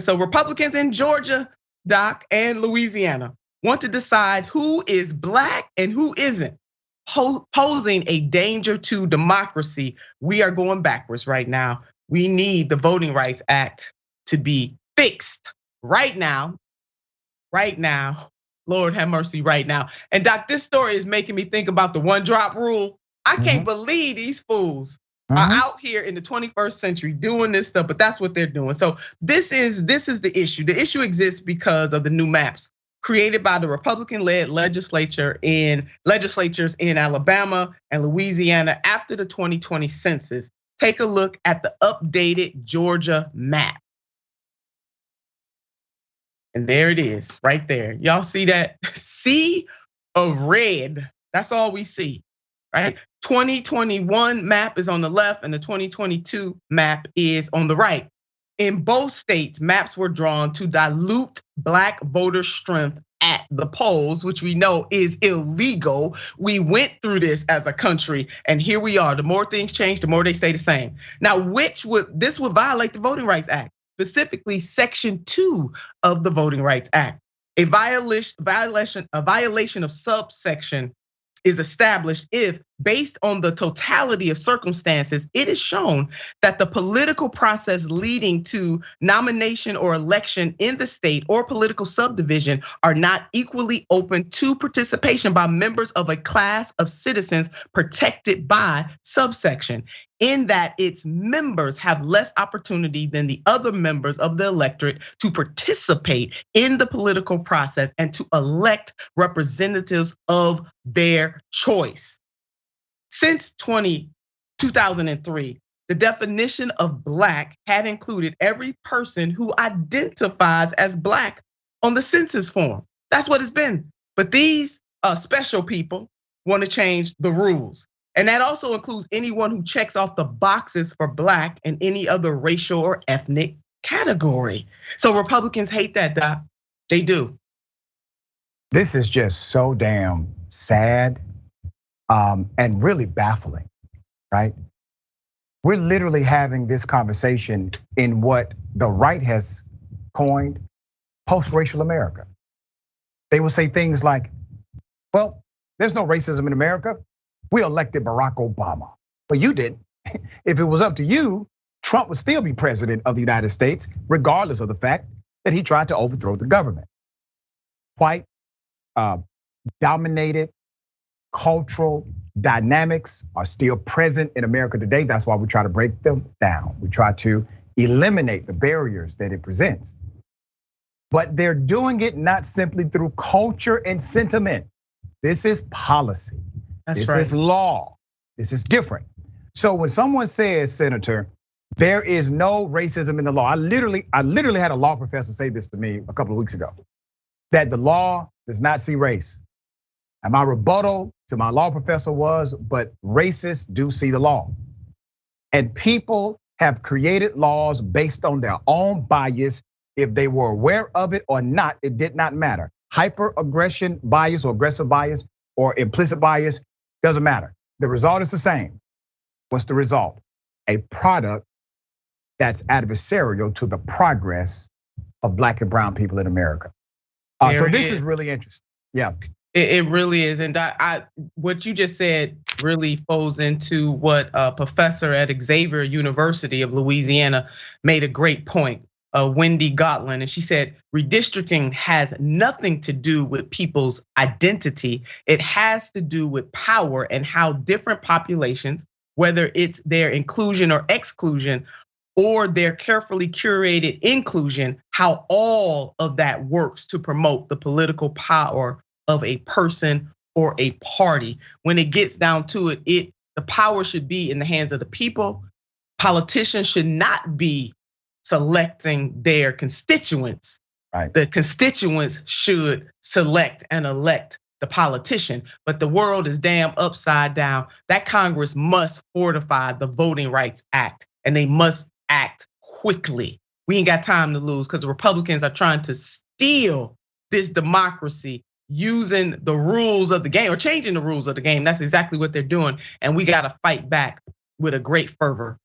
So Republicans in Georgia, Doc, and Louisiana want to decide who is black and who isn't, posing a danger to democracy. We are going backwards right now. We need the Voting Rights Act to be fixed right now, right now. Lord have mercy, right now. And Doc, this story is making me think about the one drop rule. I can't believe these fools are out here in the 21st century doing this stuff, but that's what they're doing. So this is the issue. The issue exists because of the new maps created by the Republican-led legislatures in Alabama and Louisiana after the 2020 census. Take a look at the updated Georgia map. And there it is, right there. Y'all see that sea of red? That's all we see, right? 2021 map is on the left and the 2022 map is on the right. In both states, maps were drawn to dilute black voter strength at the polls, which we know is illegal. We went through this as a country, and here we are. The more things change, the more they stay the same. Now, this would violate the Voting Rights Act, specifically Section 2 of the Voting Rights Act. A violation of subsection is established if, based on the totality of circumstances, it is shown that the political process leading to nomination or election in the state or political subdivision are not equally open to participation by members of a class of citizens protected by subsection, in that its members have less opportunity than the other members of the electorate to participate in the political process and to elect representatives of their choice. Since 2003, the definition of black had included every person who identifies as black on the census form. That's what it's been. But these special people want to change the rules. And that also includes anyone who checks off the boxes for black and any other racial or ethnic category. So Republicans hate that, Doc. They do. This is just so damn sad and really baffling, right? We're literally having this conversation in what the right has coined post-racial America. They will say things like, well, there's no racism in America. We elected Barack Obama, but you didn't. If it was up to you, Trump would still be president of the United States, regardless of the fact that he tried to overthrow the government. White dominated cultural dynamics are still present in America today. That's why we try to break them down. We try to eliminate the barriers that it presents. But they're doing it not simply through culture and sentiment. This is policy. This is law. This is different. So when someone says, Senator, there is no racism in the law. I literally had a law professor say this to me a couple of weeks ago, that the law does not see race. And my rebuttal to my law professor was, but racists do see the law. And people have created laws based on their own bias. If they were aware of it or not, it did not matter. Hyper-aggression bias or aggressive bias or implicit bias, doesn't matter. The result is the same. What's the result? A product that's adversarial to the progress of black and brown people in America. So this is really interesting. Yeah. It really is. And what you just said really folds into what a professor at Xavier University of Louisiana made a great point. Wendy Gotland, and she said, redistricting has nothing to do with people's identity. It has to do with power and how different populations, whether it's their inclusion or exclusion, or their carefully curated inclusion, how all of that works to promote the political power of a person or a party. When it gets down to it, the power should be in the hands of the people. Politicians should not be selecting their constituents. Right. The constituents should select and elect the politician, but the world is damn upside down. That Congress must fortify the Voting Rights Act, and they must act quickly. We ain't got time to lose because the Republicans are trying to steal this democracy using the rules of the game or changing the rules of the game. That's exactly what they're doing, and we gotta fight back with a great fervor.